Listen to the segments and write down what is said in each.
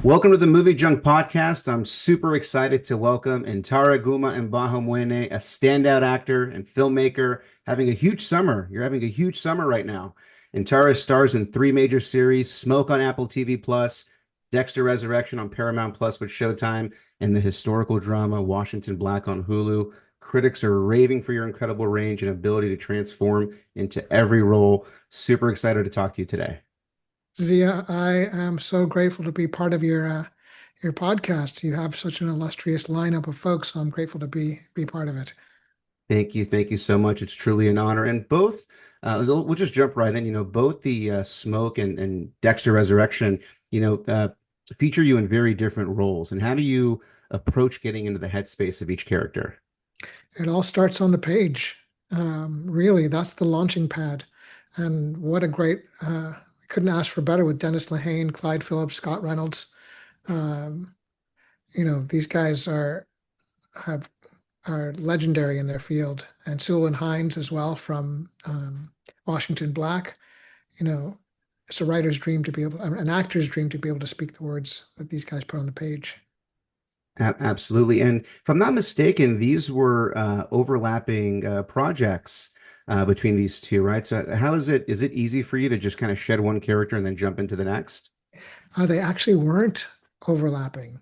Welcome to the MovieJunk podcast. I'm super excited to welcome Ntare Guma Mbaho Mwine, a standout actor and filmmaker, having a huge summer. You're having a huge summer right now. Ntare stars in three major series: Smoke on Apple TV Plus, Dexter Resurrection on Paramount Plus with Showtime, and the historical drama Washington Black on Hulu. Critics are raving for your incredible range and ability to transform into every role. Super excited to talk to you today. Zia, I am so grateful to be part of your podcast. You have such an illustrious lineup of folks, so I'm grateful to be part of it. Thank you so much. It's truly an honor. And both, we'll just jump right in. Both the Smoke and Dexter Resurrection, feature you in very different roles. And how do you approach getting into the headspace of each character? It all starts on the page. Really, that's the launching pad. And what a great, couldn't ask for better with Dennis Lehane, Clyde Phillips, Scott Reynolds. Um, these guys have are legendary in their field, and Sewell and Hines as well from Washington Black. You know, it's a writer's dream to be able, an actor's dream to be able to speak the words that these guys put on the page. Absolutely. And if I'm not mistaken, these were overlapping projects between these two, right? So how is it? Is it easy for you to just kind of shed one character and then jump into the next? They actually weren't overlapping.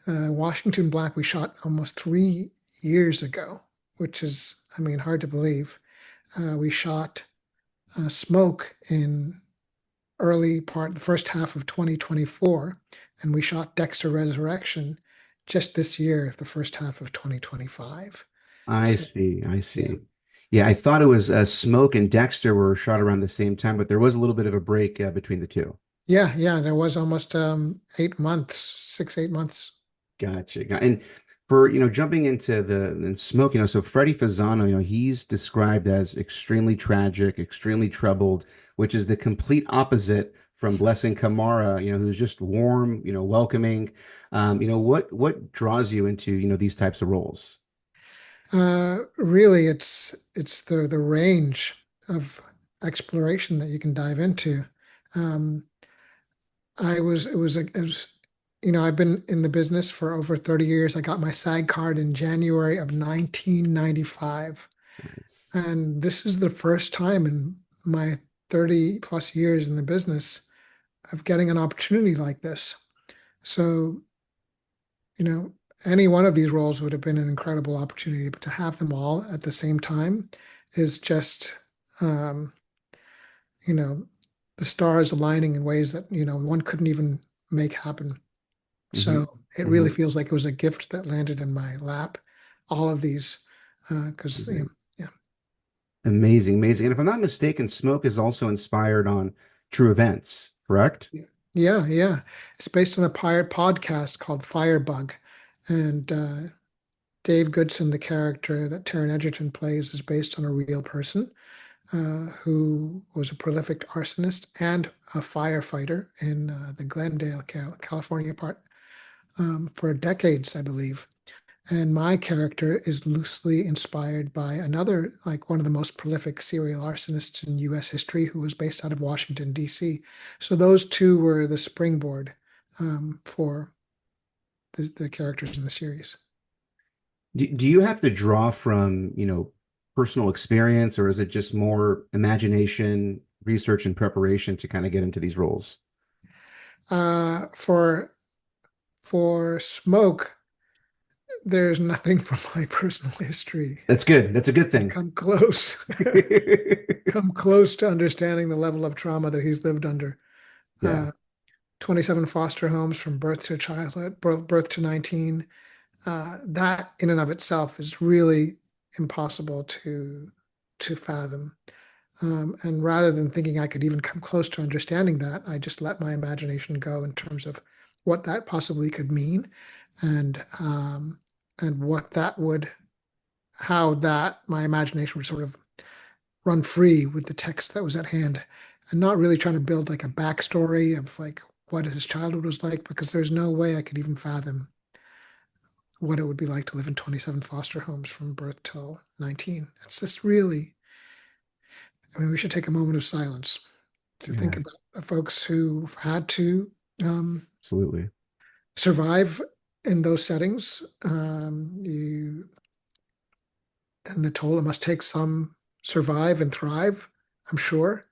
Washington Black we shot almost 3 years ago, which is, I mean, hard to believe. We shot Smoke in the first half of 2024, and we shot Dexter Resurrection just this year, the first half of 2025. I So see. I yeah, see. Yeah, I thought it was Smoke and Dexter were shot around the same time, but there was a little bit of a break between the two. yeah, there was almost 8 months, 6, 8 months. Gotcha. And for, jumping into the and Smoke, so Freddie Fasano, he's described as extremely tragic, extremely troubled, which is the complete opposite from Blessing Kamara, who's just warm, welcoming. What draws you into, these types of roles? Really, it's the range of exploration that you can dive into. Um, I was it was I've been in the business for over 30 years. I got my SAG card in January of 1995. Nice. And this is the first time in my 30 plus years in the business of getting an opportunity like this. So, you know, any one of these roles would have been an incredible opportunity, but to have them all at the same time is just, um, you know, the stars aligning in ways that, one couldn't even make happen. Hmm. So it really Hmm. feels like it was a gift that landed in my lap. All of these, because yeah, Amazing, amazing. And if I'm not mistaken, Smoke is also inspired on true events, correct? yeah. It's based on a pirate podcast called Firebug, and Dave Goodson, the character that Taron Egerton plays, is based on a real person who was a prolific arsonist and a firefighter in the Glendale, California part for decades, I believe. And my character is loosely inspired by another, like one of the most prolific serial arsonists in US history, who was based out of Washington, D.C. So those two were the springboard for the characters in the series. Do you have to draw from, personal experience, or is it just more imagination, research, and preparation to kind of get into these roles? Uh, for for Smoke, there's nothing from my personal history That's good. That's a good to thing. come close, come close to understanding the level of trauma that he's lived under. Yeah. 27 foster homes from birth to childhood, birth to 19. That in and of itself is really impossible to fathom. And rather than thinking I could even come close to understanding that, I just let my imagination go in terms of what that possibly could mean, and what that would, how that my imagination would sort of run free with the text that was at hand, and not really trying to build like a backstory of like what his childhood was like, because there's no way I could even fathom what it would be like to live in 27 foster homes from birth till 19. It's just really, I mean, we should take a moment of silence to think Yeah, about the folks who've had to um, absolutely. survive in those settings. You and the toll it must take, some survive and thrive, I'm sure.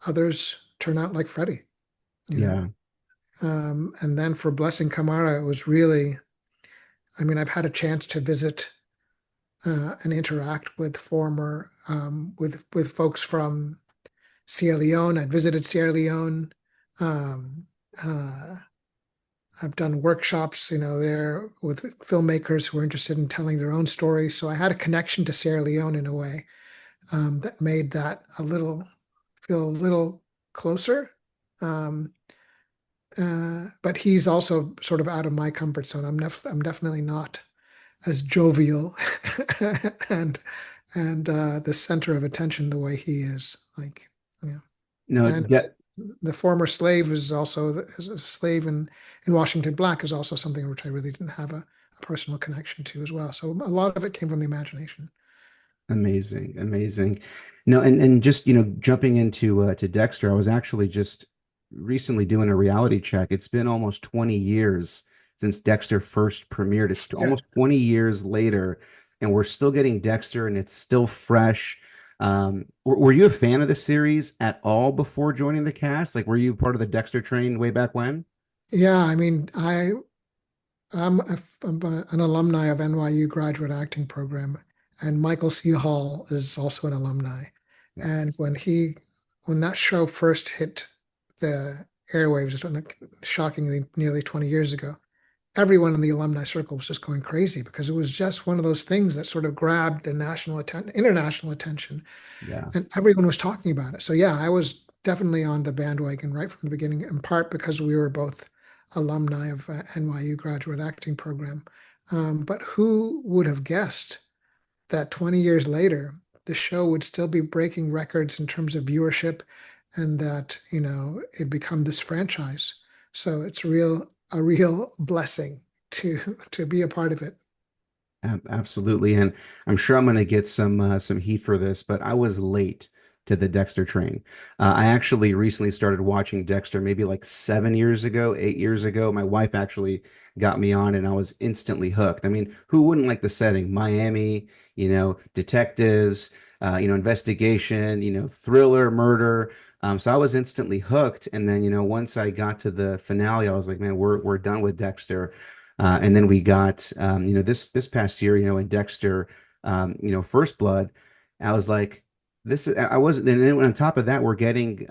Others turn out like Freddy, you know. Yeah. And then for Blessing Kamara, it was really, I mean, I've had a chance to visit and interact with former with folks from Sierra Leone. I'd visited Sierra Leone. Um, uh, I've done workshops, there with filmmakers who were interested in telling their own stories. So I had a connection to Sierra Leone in a way that made that feel a little closer. Um, but he's also sort of out of my comfort zone. I'm definitely not as jovial and the center of attention the way he is. Like, yeah. No, And the former slave is also as a slave in Washington Black is also something which I really didn't have a personal connection to as well. So a lot of it came from the imagination. amazing, amazing. No, and just jumping into to Dexter, I was actually just recently doing a reality check. It's been almost 20 years since Dexter first premiered. It's Yeah. almost 20 years later, and we're still getting Dexter, and it's still fresh. Were you a fan of the series at all before joining the cast? Like, were you part of the Dexter train way back when? Yeah, I mean, an alumni of NYU graduate acting program, and Michael C. Hall is also an alumni. Yeah, And when that show first hit the airwaves, shockingly nearly 20 years ago, everyone in the alumni circle was just going crazy because it was just one of those things that sort of grabbed the international attention, yeah. and everyone was talking about it. So yeah, I was definitely on the bandwagon right from the beginning, in part because we were both alumni of NYU graduate acting program. But who would have guessed that 20 years later, the show would still be breaking records in terms of viewership, and that, it'd become this franchise. So it's a real blessing to be a part of it. Absolutely, and I'm sure I'm going to get some heat for this, but I was late to the Dexter train. I actually recently started watching Dexter maybe like 7 years ago, 8 years ago. My wife actually got me on, and I was instantly hooked. I mean, who wouldn't like the setting? Miami, detectives, investigation, thriller, murder. So I was instantly hooked, and then once I got to the finale, I was like, man, we're done with Dexter. And then we got, this past year, in Dexter, First Blood. I was like, this is, I wasn't, and then on top of that, we're getting,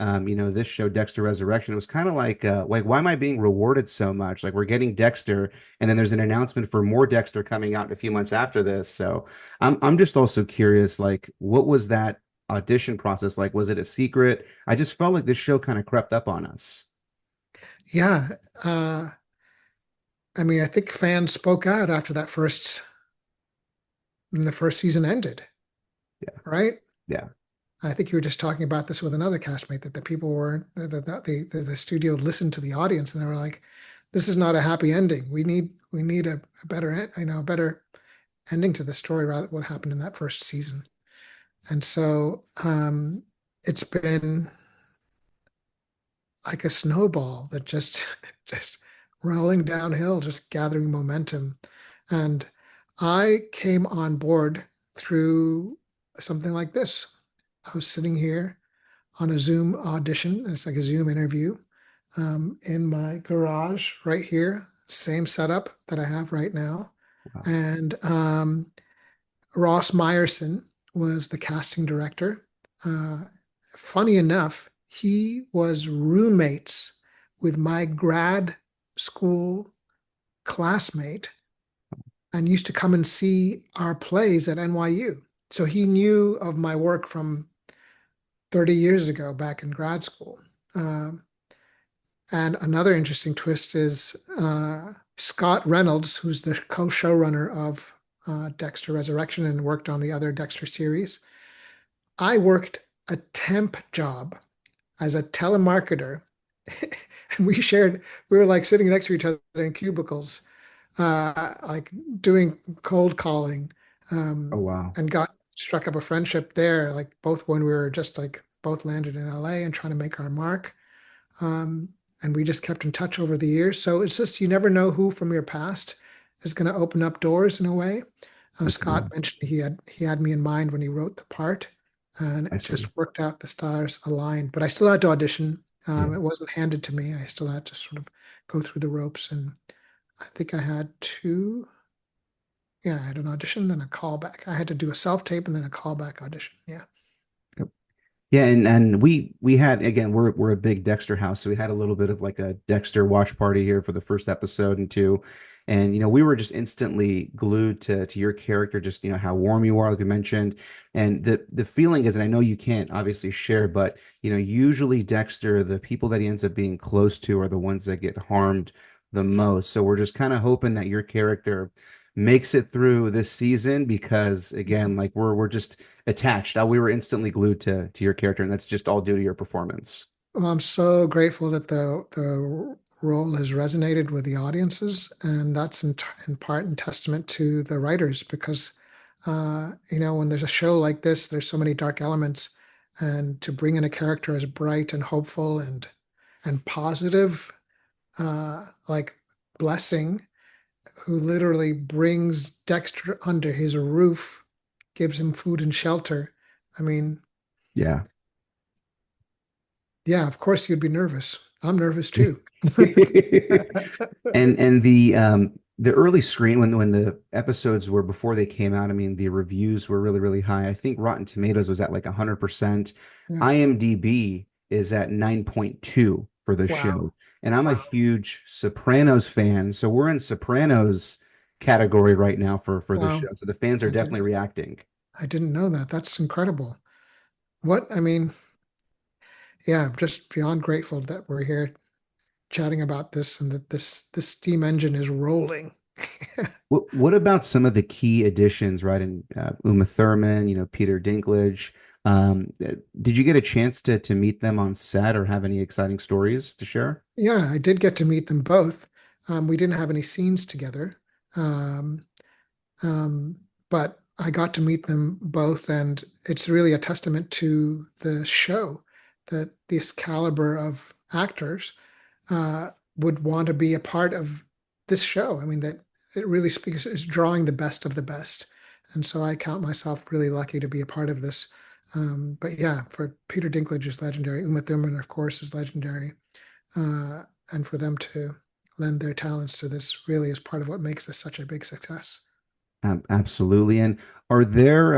this show, Dexter Resurrection. It was kind of like, why am I being rewarded so much? Like, we're getting Dexter, and then there's an announcement for more Dexter coming out a few months after this. So I'm just also curious, like, what was that audition process like? Was it a secret? I just felt like this show kind of crept up on us. Yeah. Uh, I mean, I think fans spoke out after when the first season ended, Yeah, right? yeah, I think you were just talking about this with another castmate, that the people weren't that the studio listened to the audience, and they were like, "This is not a happy ending. We need a better a better ending to the story, rather what happened in that first season." And so it's been like a snowball that just just rolling downhill, just gathering momentum. And I came on board through something like this. I was sitting here on a Zoom audition. It's like a Zoom interview in my garage right here, same setup that I have right now. wow, And Ross Meyerson was the casting director. Uh, Funny enough, he was roommates with my grad school classmate and used to come and see our plays at NYU. So he knew of my work from 30 years ago back in grad school. Um, and another interesting twist is Scott Reynolds, who's the co-showrunner of Dexter Resurrection and worked on the other Dexter series. I worked a temp job as a telemarketer, and we were like sitting next to each other in cubicles, like doing cold calling, oh wow. and got struck up a friendship there, like both when we were just like both landed in LA and trying to make our mark. Um, and we just kept in touch over the years. So it's just you never know who from your past is going to open up doors in a way. Scott Absolutely. mentioned he had me in mind when he wrote the part, and I it see. just worked out. The stars aligned, but I still had to audition. Yeah. It wasn't handed to me. I still had to sort of go through the ropes, and I think I had two. Yeah, I had an audition, then a callback. I had to do a self tape and then a callback audition. Yeah. Yeah, and we had again we're a big Dexter house, so we had a little bit of like a Dexter watch party here for the first episode and two, and we were just instantly glued to your character, just how warm you are, like you mentioned, and the feeling is, and I know you can't obviously share, but usually Dexter, the people that he ends up being close to are the ones that get harmed the most. So we're just kind of hoping that your character makes it through this season because again, like we're just attached. We were instantly glued to your character, and that's just all due to your performance. Well, I'm so grateful that the role has resonated with the audiences, and that's in part in testament to the writers because when there's a show like this, there's so many dark elements, and to bring in a character as bright and hopeful and positive, like Blessing, who literally brings Dexter under his roof, gives him food and shelter. I mean, Yeah. yeah, of course you'd be nervous. I'm nervous too. And the early screen when the episodes were before they came out, I mean the reviews were really really high. I think Rotten Tomatoes was at like 100%. Yeah. IMDb is at 9.2 for the Wow. show. And I'm a Wow. huge Sopranos fan, so we're in Sopranos category right now for the show. Wow. So the fans are I definitely didn't reacting. I didn't know that. That's incredible. What I mean, yeah, I'm just beyond grateful that we're here chatting about this and that this steam engine is rolling. What about some of the key additions, right? And Uma Thurman, Peter Dinklage. Did you get a chance to meet them on set or have any exciting stories to share? Yeah, I did get to meet them both. We didn't have any scenes together. Um, Um, but I got to meet them both, and it's really a testament to the show that this caliber of actors uh, would want to be a part of this show. I mean, that it really speaks, is drawing the best of the best. And so I count myself really lucky to be a part of this. But yeah, for Peter Dinklage is legendary. Uma Thurman, of course, is legendary. Uh, and for them to lend their talents to this really is part of what makes this such a big success. Absolutely. And are there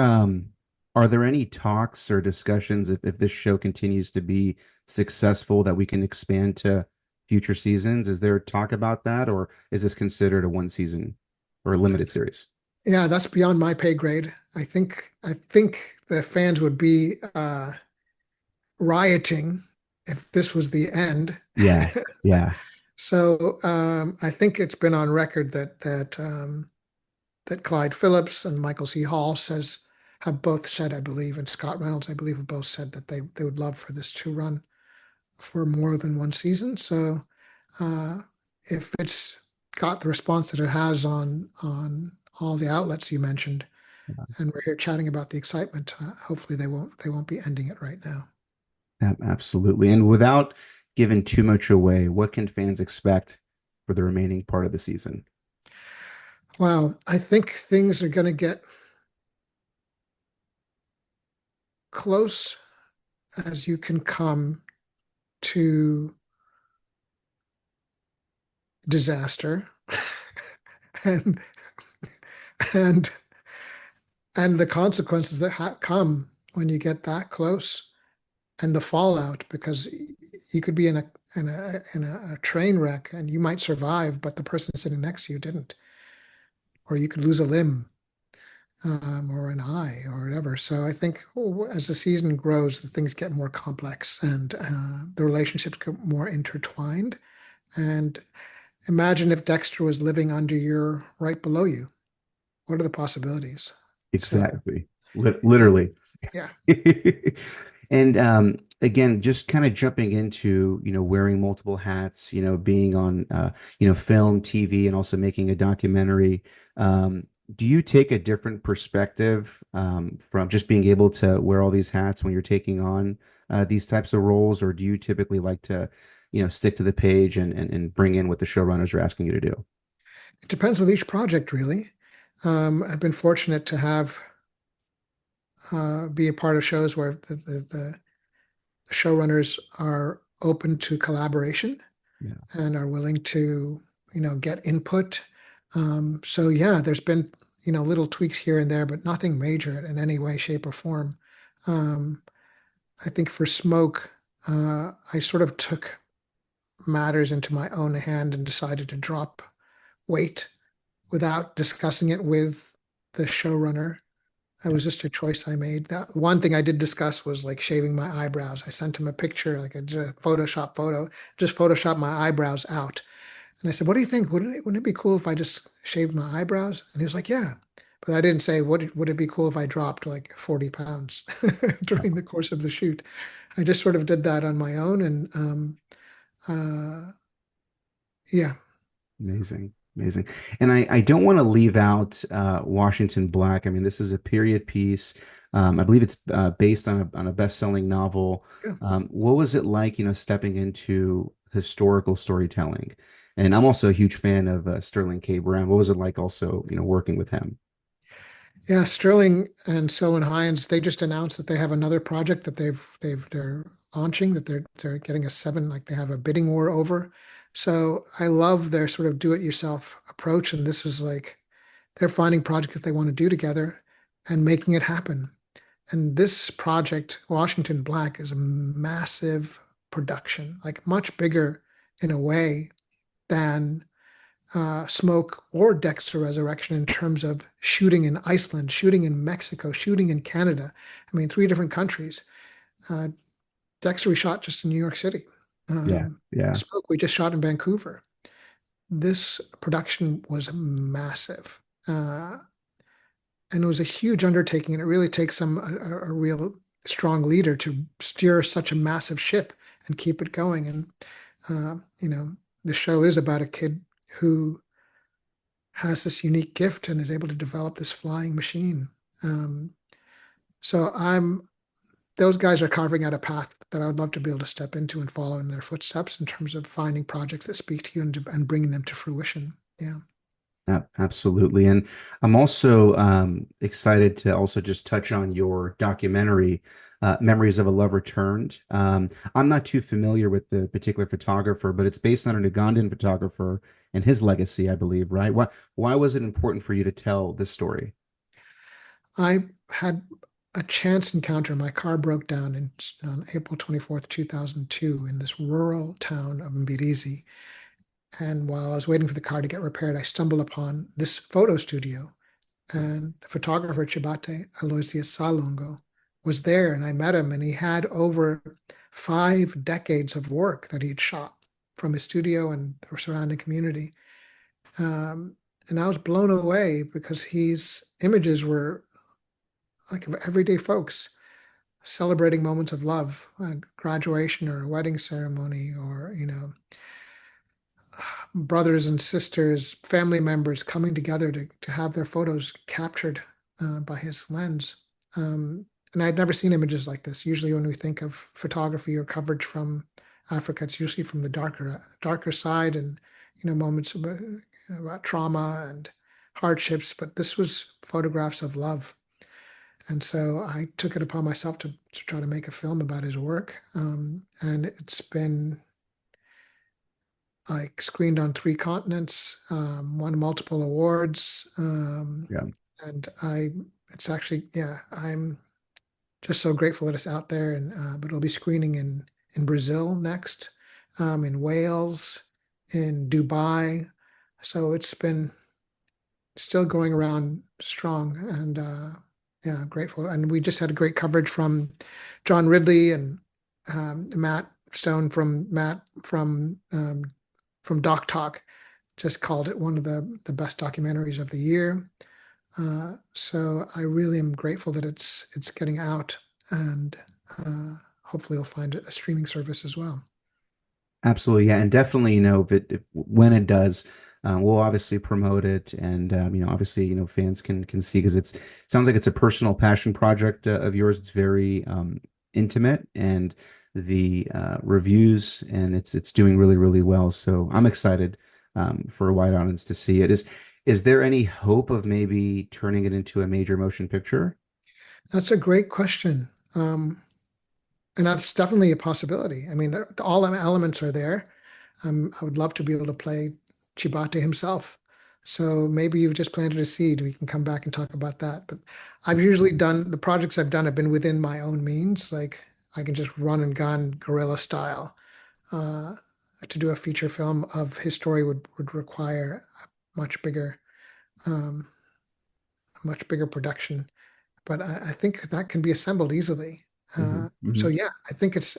any talks or discussions if this show continues to be successful that we can expand to future seasons? Is there talk about that, or is this considered a one season or a limited series? Yeah, that's beyond my pay grade. I think the fans would be rioting if this was the end. Yeah, yeah. So I think it's been on record that Clyde Phillips and Michael C. Hall have both said, I believe, and Scott Reynolds, I believe, have both said that they would love for this to run for more than one season. So uh, if it's got the response that it has on all the outlets you mentioned, and we're here chatting about the excitement. Hopefully, they won't be ending it right now. Absolutely. And without giving too much away, what can fans expect for the remaining part of the season? Well, I think things are going to get close as you can come to disaster, and and and the consequences that come when you get that close, and the fallout, because you could be in a train wreck and you might survive, but the person sitting next to you didn't, or you could lose a limb or an eye or whatever. So I think as the season grows, the things get more complex and the relationships get more intertwined. And imagine if Dexter was living under your right below you. What are the possibilities? So Exactly. Literally. yeah, And again, just kind of jumping into, wearing multiple hats, being on film, TV, and also making a documentary. Do you take a different perspective from just being able to wear all these hats when you're taking on these types of roles, or do you typically like to stick to the page and bring in what the showrunners are asking you to do? It depends with each project, really. I've been fortunate to have be a part of shows where the showrunners are open to collaboration Yeah. and are willing to, get input. So yeah, there's been, little tweaks here and there, but nothing major in any way, shape, or form. Um, I think for Smoke, I sort of took matters into my own hand and decided to drop weight without discussing it with the showrunner. It Yeah. was just a choice I made. That one thing I did discuss was like shaving my eyebrows. I sent him a picture, like a Photoshop photo, just Photoshop my eyebrows out. And I said, "What do you think? Wouldn't it be cool if I just shaved my eyebrows?" And he was like, "Yeah." But I didn't say, would it be cool if I dropped like 40 pounds during the course of the shoot? I just sort of did that on my own. And uh, yeah, Amazing, amazing. And I don't want to leave out Washington Black. I mean, this is a period piece. I believe it's based on a best-selling novel. yeah. What was it like, stepping into historical storytelling? And I'm also a huge fan of Sterling K. Brown. What was it like also, working with him? Yeah, Sterling and Selwyn Hines, they just announced that they have another project that they're launching, that they're getting a seven, like they have a bidding war over. So I love their sort of do-it-yourself approach. And this is like they're finding projects that they want to do together and making it happen. And this project, Washington Black, is a massive production, like much bigger in a way than Smoke or Dexter Resurrection in terms of shooting in Iceland, shooting in Mexico, shooting in Canada. I mean, three different countries. Uh, Dexter we shot just in New York City. Yeah, yeah, Smoke we just shot in Vancouver. This production was massive. And it was a huge undertaking, and it really takes a real strong leader to steer such a massive ship and keep it going. And the show is about a kid who has this unique gift and is able to develop this flying machine. Um, so I'm those guys are carving out a path that I would love to be able to step into and follow in their footsteps in terms of finding projects that speak to you and bringing them to fruition. Yeah. absolutely. And I'm also excited to also just touch on your documentary, Memories of a Love Returned. I'm not too familiar with the particular photographer, but it's based on an Ugandan photographer and his legacy, I believe, right? Why was it important for you to tell this story? I had a chance encounter. My car broke down on April 24th, 2002, in this rural town of Mbirizi. And while I was waiting for the car to get repaired, I stumbled upon this photo studio. And the photographer, Chibate Aloysius Salongo, was there. And I met him, and he had over 5 decades of work that he'd shot from his studio and the surrounding community. Um, and I was blown away because his images were like of everyday folks celebrating moments of love, a graduation or a wedding ceremony, or brothers and sisters, family members coming together to have their photos captured by his lens. And I'd never seen images like this. Usually, when we think of photography or coverage from Africa, it's usually from the darker side, and moments about trauma and hardships. But this was photographs of love. And so I took it upon myself to try to make a film about his work. And it's been like screened on 3 continents, won multiple awards. Yeah. And it's actually, yeah, I'm just so grateful that it's out there. And but it'll be screening in Brazil next, in Wales, in Dubai. So it's been still going around strong, and yeah, grateful. And we just had a great coverage from John Ridley and Matt Stone from Doc Talk. Just called it one of the best documentaries of the year. So I really am grateful that it's getting out, and hopefully you'll find a streaming service as well. Absolutely, yeah, and definitely, if when it does, we'll obviously promote it, and obviously, fans can see because it sounds like it's a personal passion project of yours. It's very intimate, and the reviews, and it's doing really, really well. So I'm excited for a wide audience to see it. Is there any hope of maybe turning it into a major motion picture? That's a great question. And that's definitely a possibility. I mean, all the elements are there. I would love to be able to play Chibate himself. So maybe you've just planted a seed. We can come back and talk about that. But I've usually done the projects I've done have been within my own means. Like I can just run and gun guerrilla style. Uh, to do a feature film of his story would require a um, much bigger production. But I think that can be assembled easily. Hmm. So Hmm. yeah, I think it's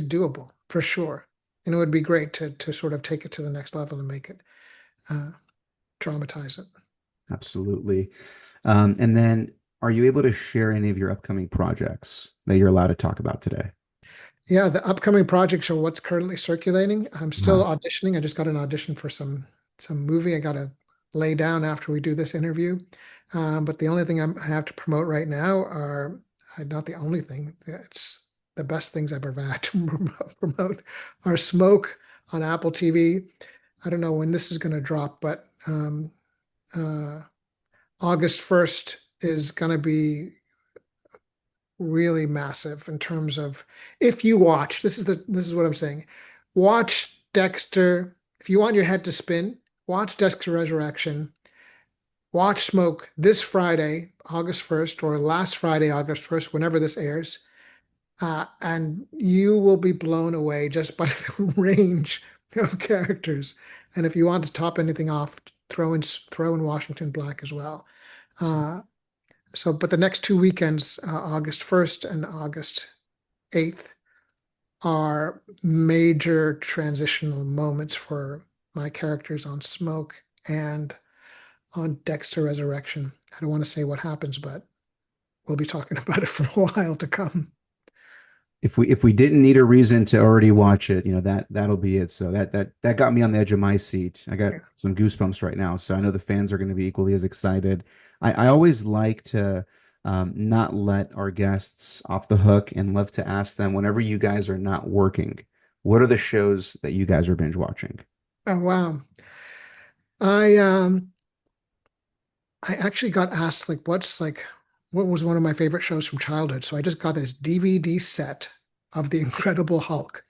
doable for sure, and it would be great to sort of take it to the next level and make it uh, dramatize it. Absolutely. And then, are you able to share any of your upcoming projects that you're allowed to talk about today? Yeah, the upcoming projects are what's currently circulating. I'm still Uh, auditioning. I just got an audition for some movie I got to lay down after we do this interview. But the only thing I have to promote right now are not the only thing. It's the best things I've ever had to promote are Smoke on Apple TV. I don't know when this is going to drop, but uh, August 1st is going to be really massive in terms of if you watch, this is what I'm saying. Watch Dexter. If you want your head to spin, watch Dexter Resurrection. Watch Smoke this Friday, August 1st, or last Friday, August 1st, whenever this airs. And you will be blown away just by the range of characters. And if you want to top anything off, throw in Washington Black as well. Uh, but the next two weekends, August 1st and August 8th, are major transitional moments for my characters on Smoke and on Dexter Resurrection. I don't want to say what happens, but we'll be talking about it for a while to come. if we didn't need a reason to already watch it, that'll be it. So that got me on the edge of my seat. I got Yeah. some goosebumps right now. So I know the fans are going to be equally as excited. I always like to not let our guests off the hook and love to ask them whenever you guys are not working, what are the shows that you guys are binge watching? Oh wow. I um I actually got asked what was one of my favorite shows from childhood. So I just got this DVD set of The Incredible Hulk.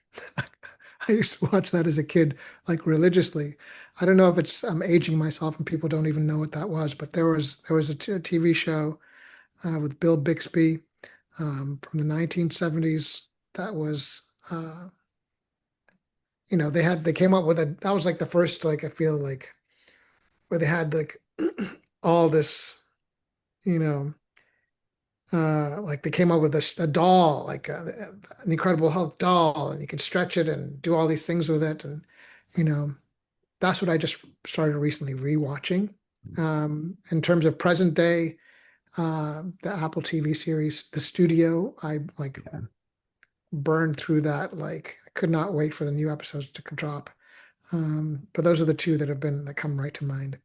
I used to watch that as a kid, like religiously. I don't know if it's I'm aging myself and people don't even know what that was, but there was a TV show with Bill Bixby from the 1970s that was they came up with that was like the first like I feel like where they had like all this you know like they came up with a doll like an Incredible Hulk doll and you could stretch it and do all these things with it and you know that's what I just started recently rewatching. In terms of present day, the Apple TV series The Studio, I like Yeah. burned through that. Like I could not wait for the new episodes to drop. But those are the two that come right to mind.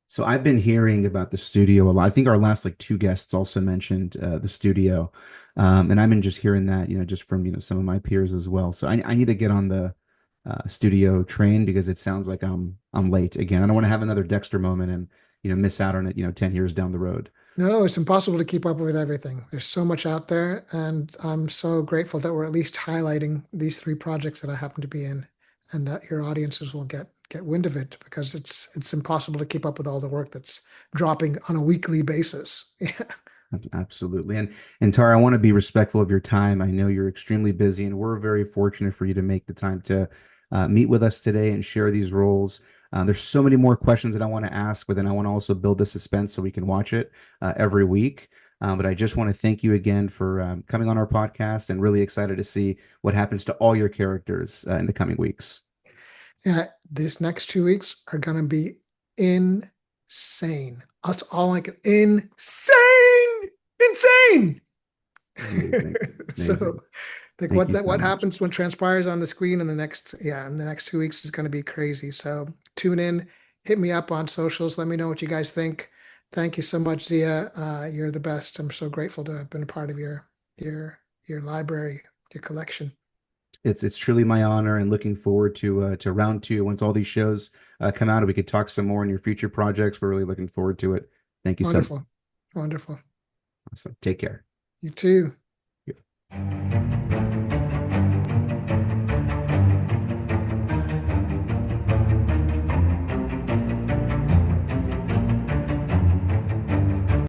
So I've been hearing about the studio a lot. I think our last like two guests also mentioned the studio, and I've been just hearing that, just from some of my peers as well. So I need to get on the studio train because it sounds like I'm late again. I don't want to have another Dexter moment and miss out on it, 10 years down the road. No, it's impossible to keep up with everything. There's so much out there, and I'm so grateful that we're at least highlighting these three projects that I happen to be in, and that your audiences will get wind of it because it's impossible to keep up with all the work that's dropping on a weekly basis. Yeah. Absolutely. And Tara, I want to be respectful of your time. I know you're extremely busy, and we're very fortunate for you to make the time to meet with us today and share these roles. There's so many more questions that I want to ask, but then I want to also build the suspense so we can watch it every week. But I just want to thank you again for coming on our podcast and really excited to see what happens to all your characters in the coming weeks. Yeah, these next 2 weeks are gonna be insane. That's all I can insane, insane. Amazing. So Amazing. like Thank you so what much. happens what transpires on the screen in the next 2 weeks is going to be crazy. So tune in, hit me up on socials, let me know what you guys think. Thank you so much, Zia. You're the best. I'm so grateful to have been a part of your your library. your collection. It's truly my honor, and looking forward to round two once all these shows come out and we could talk some more in your future projects. We're really looking forward to it. Thank you so much. Wonderful. Wonderful. Awesome. Take care. You too. Yeah.